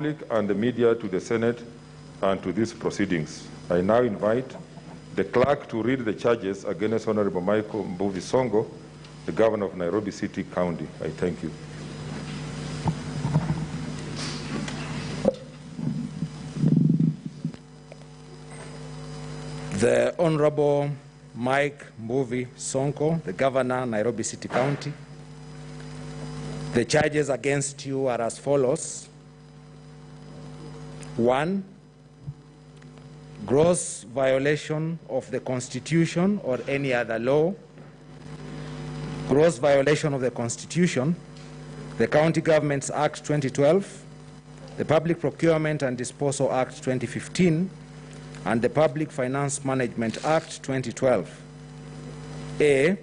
and the media to the Senate and to these proceedings. I now invite the clerk to read the charges against Honorable Mike Sonko, the Governor of Nairobi City County. I thank you. The Honorable Mike Sonko, the Governor, Nairobi City County. The charges against you are as follows. 1, gross violation of the Constitution or any other law. Gross violation of the Constitution, the County Governments Act 2012, the Public Procurement and Disposal Act 2015, and the Public Finance Management Act 2012. A,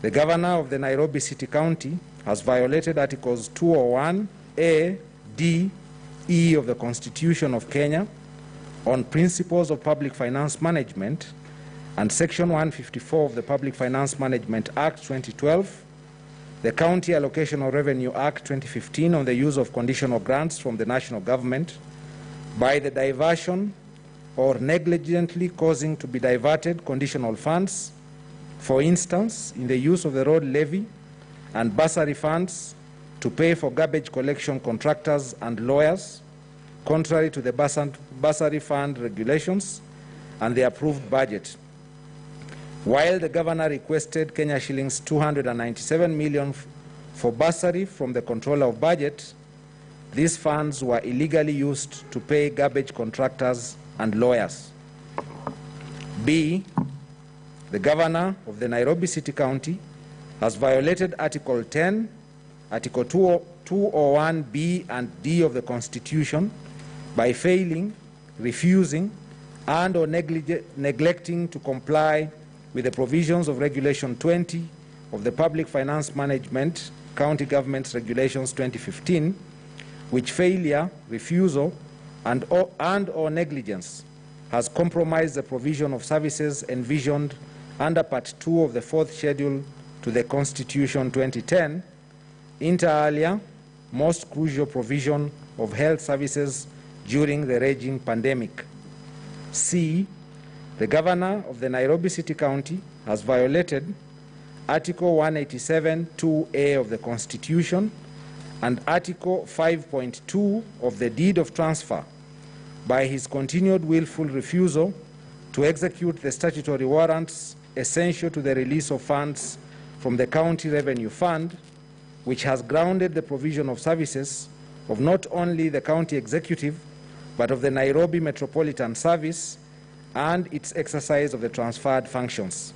the Governor of the Nairobi City County has violated Articles 201, A, D, E of the Constitution of Kenya on principles of public finance management and Section 154 of the Public Finance Management Act 2012, the County Allocation of Revenue Act 2015 on the use of conditional grants from the national government by the diversion or negligently causing to be diverted conditional funds, for instance, in the use of the road levy and bursary funds to pay for garbage collection contractors and lawyers, contrary to the bursary fund regulations and the approved budget. While the Governor requested Kenya shillings 297 million for bursary from the Controller of Budget, these funds were illegally used to pay garbage contractors and lawyers. B, the Governor of the Nairobi City County has violated Article 10, Article 201B and D of the Constitution by failing, refusing, and or neglecting to comply with the provisions of Regulation 20 of the Public Finance Management County Governments Regulations 2015, which failure, refusal, and or negligence has compromised the provision of services envisioned under Part 2 of the 4th Schedule to the Constitution 2010, inter alia, most crucial provision of health services during the raging pandemic. C, the Governor of the Nairobi City County has violated Article 187(2)(a) of the Constitution and Article 5.2 of the Deed of Transfer by his continued willful refusal to execute the statutory warrants essential to the release of funds from the County Revenue Fund, which has grounded the provision of services of not only the county executive, but of the Nairobi Metropolitan Service and its exercise of the transferred functions.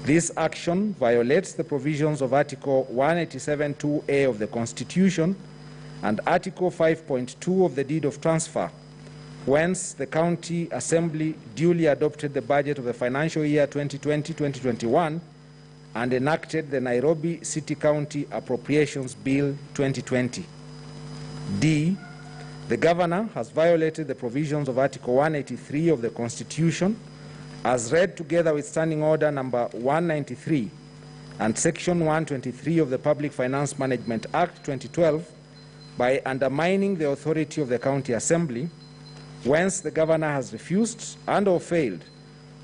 This action violates the provisions of Article 187(2)(a) of the Constitution and Article 5.2 of the Deed of Transfer, whence the County Assembly duly adopted the budget of the financial year 2020-2021 and enacted the Nairobi City County Appropriations Bill 2020. D, the Governor has violated the provisions of Article 183 of the Constitution as read together with Standing Order number 193 and Section 123 of the Public Finance Management Act 2012 by undermining the authority of the County Assembly, whence the Governor has refused and or failed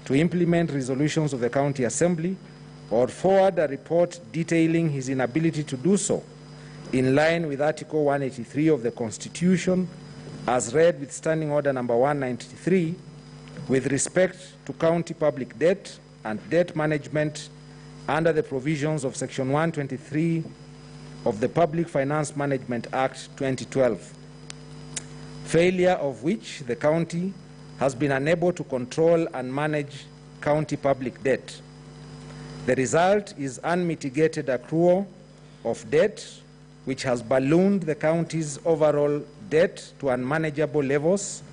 to implement resolutions of the County Assembly or forward a report detailing his inability to do so in line with Article 183 of the Constitution as read with Standing Order number 193 with respect to county public debt and debt management under the provisions of Section 123 of the Public Finance Management Act 2012, failure of which the county has been unable to control and manage county public debt. The result is unmitigated accrual of debt, which has ballooned the county's overall debt to unmanageable levels,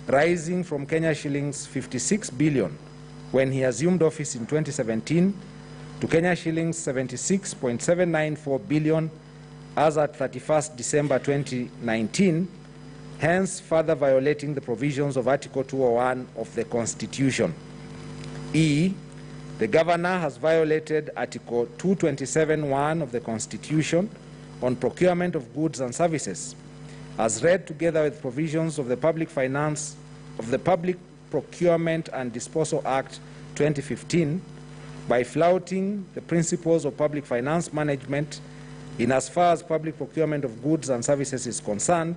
rising from Kenya shillings 56 billion when he assumed office in 2017 to Kenya shillings 76.794 billion as at 31st December 2019, hence further violating the provisions of Article 201 of the Constitution. E, the Governor has violated Article 227(1) of the Constitution on procurement of goods and services as read together with provisions of the Public Procurement and Disposal Act 2015 by flouting the principles of public finance management in as far as public procurement of goods and services is concerned,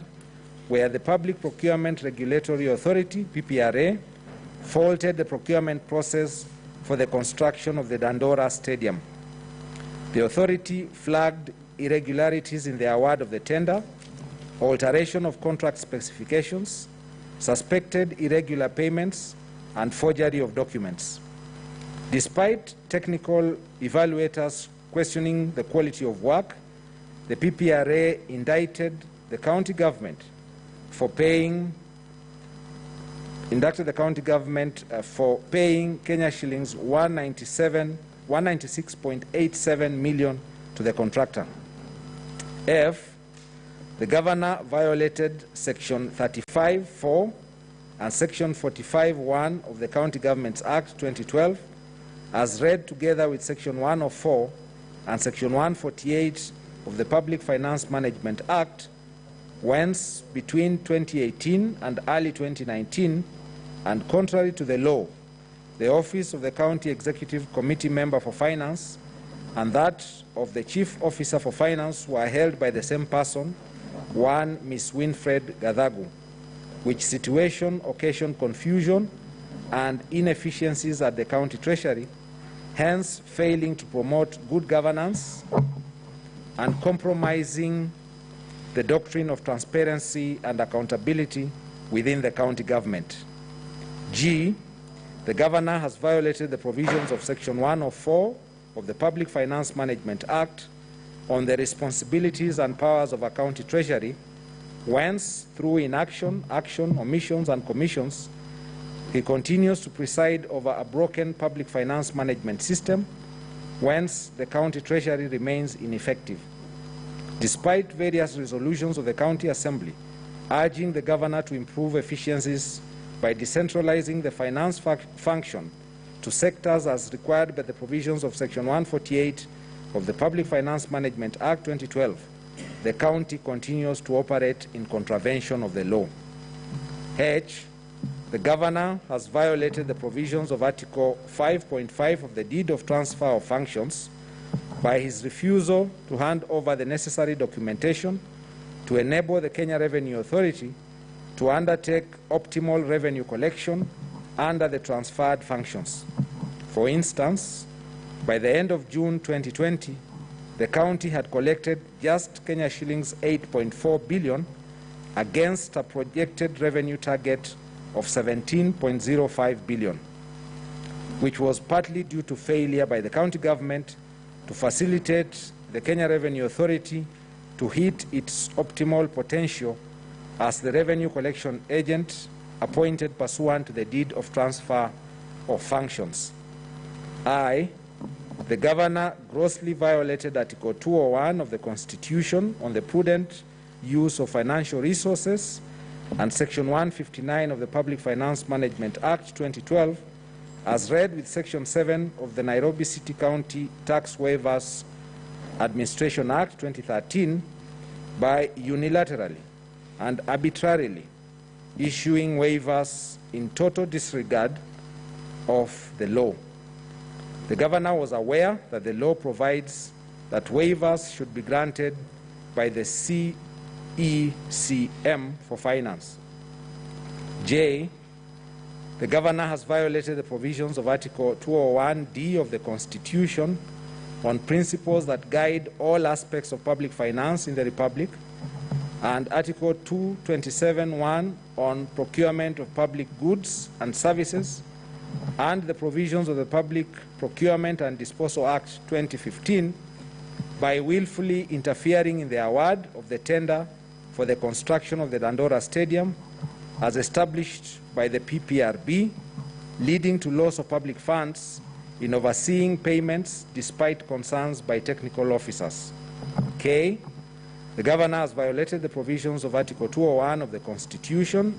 where the Public Procurement Regulatory Authority, PPRA, faulted the procurement process for the construction of the Dandora Stadium. The authority flagged irregularities in the award of the tender, alteration of contract specifications, suspected irregular payments, and forgery of documents. Despite technical evaluators questioning the quality of work, the PPRA indicted the county government for paying Kenya shillings 196.87 million to the contractor. F, the governor violated Section 35(4) and Section 45(1) of the County Governments Act 2012, as read together with Section 104 and Section 148 of the Public Finance Management Act, whence between 2018 and early 2019, and contrary to the law, the office of the County Executive Committee Member for Finance and that of the Chief Officer for Finance were held by the same person, one Ms. Winfred Gathagu, which situation occasioned confusion and inefficiencies at the County Treasury, hence failing to promote good governance and compromising the doctrine of transparency and accountability within the county government. G, the governor has violated the provisions of Section 104 of the Public Finance Management Act on the responsibilities and powers of a county treasury, whence, through inaction, action, omissions, and commissions, he continues to preside over a broken public finance management system, whence the county treasury remains ineffective. Despite various resolutions of the County Assembly urging the governor to improve efficiencies by decentralizing the finance function to sectors as required by the provisions of Section 148 of the Public Finance Management Act 2012, the county continues to operate in contravention of the law. H, the governor has violated the provisions of Article 5.5 of the Deed of Transfer of Functions by his refusal to hand over the necessary documentation to enable the Kenya Revenue Authority to undertake optimal revenue collection under the transferred functions. For instance, by the end of June 2020, the county had collected just Kenya shillings 8.4 billion against a projected revenue target of 17.05 billion, which was partly due to failure by the county government to facilitate the Kenya Revenue Authority to hit its optimal potential as the revenue collection agent appointed pursuant to the Deed of Transfer of Functions. I, the governor, grossly violated Article 201 of the Constitution on the prudent use of financial resources and Section 159 of the Public Finance Management Act 2012, as read with Section 7 of the Nairobi City County Tax Waivers Administration Act 2013, by unilaterally and arbitrarily issuing waivers in total disregard of the law. The governor was aware that the law provides that waivers should be granted by the CECM for finance. J, the governor has violated the provisions of Article 201D of the Constitution on principles that guide all aspects of public finance in the Republic, and Article 227(1) on procurement of public goods and services, and the provisions of the Public Procurement and Disposal Act 2015 by willfully interfering in the award of the tender for the construction of the Dandora Stadium as established by the PPRB, leading to loss of public funds in overseeing payments despite concerns by technical officers. K, the governor has violated the provisions of Article 201 of the Constitution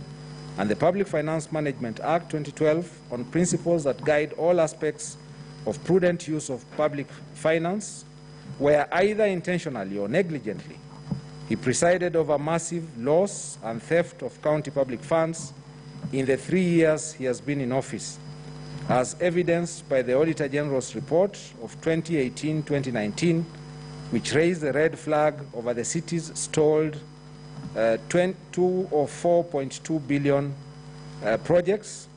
and the Public Finance Management Act 2012 on principles that guide all aspects of prudent use of public finance, where either intentionally or negligently He presided over massive loss and theft of county public funds in the 3 years he has been in office, as evidenced by the Auditor General's report of 2018-2019, which raised the red flag over the city's stalled 4.2 billion projects,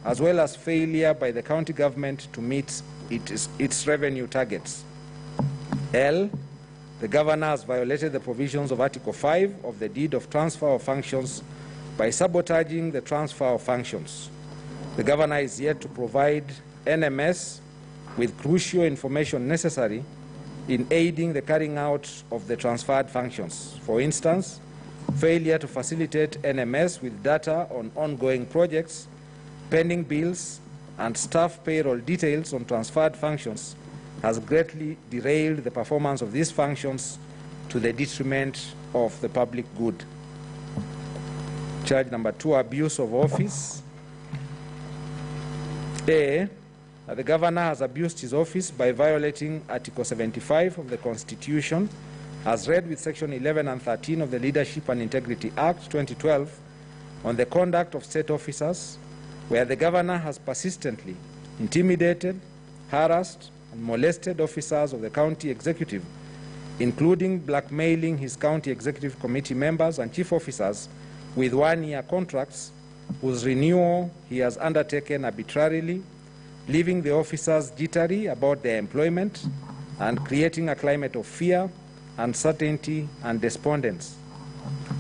as well as failure by the county government to meet its revenue targets. L, the governor has violated the provisions of Article 5 of the Deed of Transfer of Functions by sabotaging the transfer of functions. The governor is yet to provide NMS with crucial information necessary in aiding the carrying out of the transferred functions. For instance, failure to facilitate NMS with data on ongoing projects, pending bills, and staff payroll details on transferred functions has greatly derailed the performance of these functions to the detriment of the public good. Charge number 2, abuse of office. A, the governor has abused his office by violating Article 75 of the Constitution, as read with Section 11 and 13 of the Leadership and Integrity Act 2012 on the conduct of state officers, where the governor has persistently intimidated, harassed, and molested officers of the county executive, including blackmailing his county executive committee members and chief officers with one-year contracts whose renewal he has undertaken arbitrarily, leaving the officers jittery about their employment and creating a climate of fear, uncertainty, and despondence.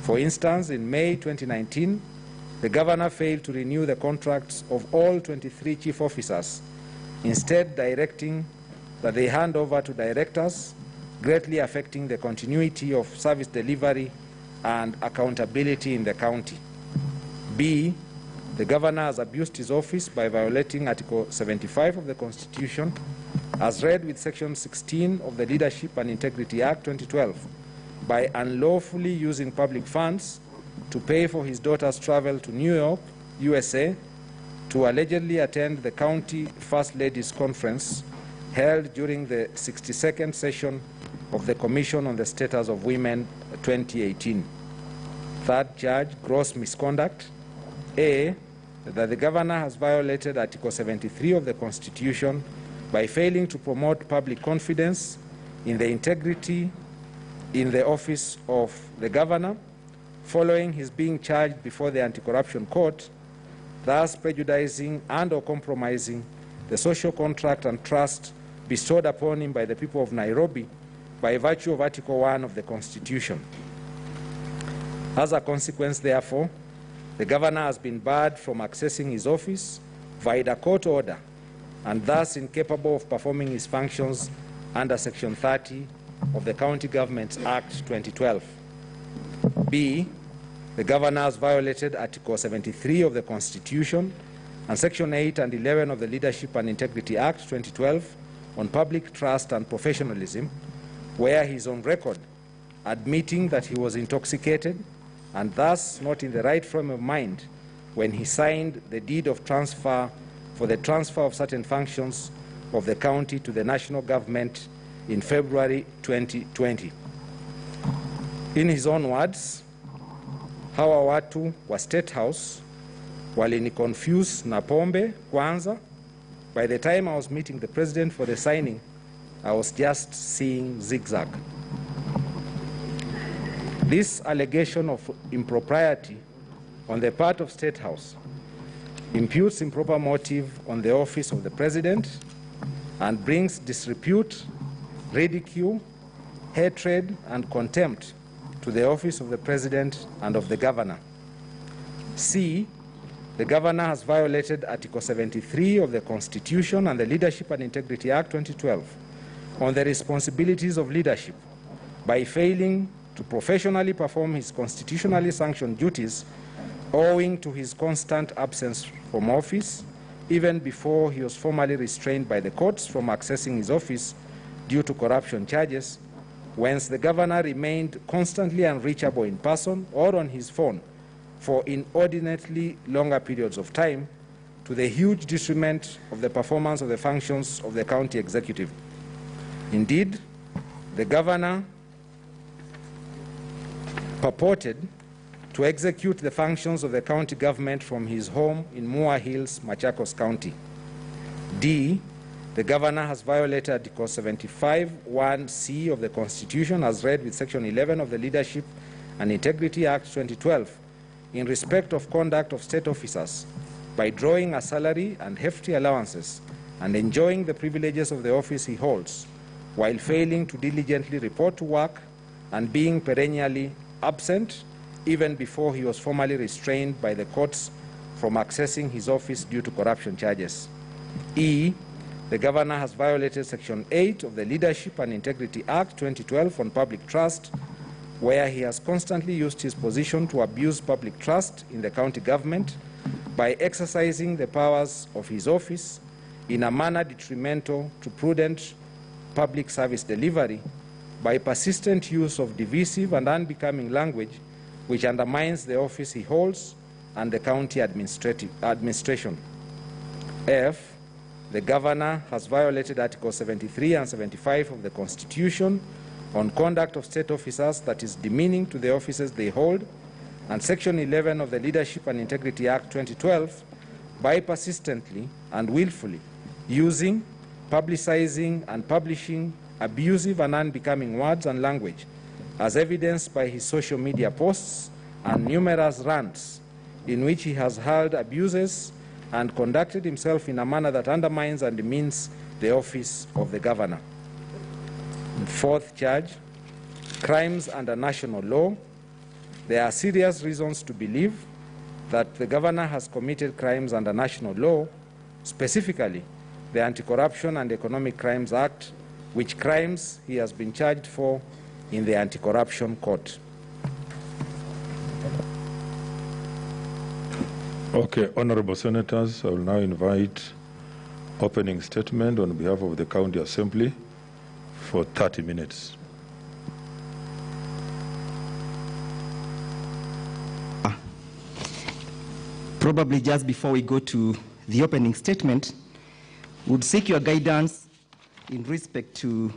For instance, in May 2019, the governor failed to renew the contracts of all 23 chief officers, instead directing that they hand over to directors, greatly affecting the continuity of service delivery and accountability in the county. B, the governor has abused his office by violating Article 75 of the Constitution, as read with Section 16 of the Leadership and Integrity Act 2012, by unlawfully using public funds to pay for his daughter's travel to New York, USA, to allegedly attend the county First Ladies Conference held during the 62nd session of the Commission on the Status of Women 2018. Third charge, gross misconduct. A, that the governor has violated Article 73 of the Constitution by failing to promote public confidence in the integrity in the office of the governor following his being charged before the Anti-Corruption Court, thus prejudicing and or compromising the social contract and trust bestowed upon him by the people of Nairobi by virtue of Article 1 of the Constitution. As a consequence, therefore, the governor has been barred from accessing his office via a court order and thus incapable of performing his functions under Section 30 of the County Governments Act 2012. B, the governor has violated Article 73 of the Constitution and Section 8 and 11 of the Leadership and Integrity Act 2012 on public trust and professionalism, where he is on record admitting that he was intoxicated and thus not in the right frame of mind when he signed the deed of transfer for the transfer of certain functions of the county to the national government in February 2020. In his own words, hawa watu wa State House waliniconfuse na pombe kwanza. By the time I was meeting the president for the signing, I was just seeing zigzag. This allegation of impropriety on the part of State House imputes improper motive on the office of the president and brings disrepute, ridicule, hatred, and contempt to the office of the president and of the governor. C, the governor has violated Article 73 of the Constitution and the Leadership and Integrity Act 2012 on the responsibilities of leadership by failing to professionally perform his constitutionally sanctioned duties owing to his constant absence from office, even before he was formally restrained by the courts from accessing his office due to corruption charges, whence the governor remained constantly unreachable in person or on his phone for inordinately longer periods of time, to the huge detriment of the performance of the functions of the county executive. Indeed, the governor purported to execute the functions of the county government from his home in Moore Hills, Machakos County. D, the governor has violated Article 75(1)(c) of the Constitution as read with Section 11 of the Leadership and Integrity Act 2012 in respect of conduct of state officers by drawing a salary and hefty allowances and enjoying the privileges of the office he holds while failing to diligently report to work and being perennially absent even before he was formally restrained by the courts from accessing his office due to corruption charges. E, the governor has violated Section 8 of the Leadership and Integrity Act 2012 on public trust, where he has constantly used his position to abuse public trust in the county government by exercising the powers of his office in a manner detrimental to prudent public service delivery by persistent use of divisive and unbecoming language which undermines the office he holds and the county administration. F, the governor has violated Articles 73 and 75 of the Constitution on conduct of state officers that is demeaning to the offices they hold, and Section 11 of the Leadership and Integrity Act 2012 by persistently and willfully using, publicizing, and publishing abusive and unbecoming words and language, as evidenced by his social media posts and numerous rants in which he has hurled abuses and conducted himself in a manner that undermines and demeans the office of the governor. Fourth charge, crimes under national law. There are serious reasons to believe that the governor has committed crimes under national law, specifically the Anti-Corruption and Economic Crimes Act, which crimes he has been charged for in the Anti-Corruption Court. Okay, honorable senators, I will now invite opening statement on behalf of the County Assembly for 30 minutes. Probably just before we go to the opening statement, would seek your guidance in respect to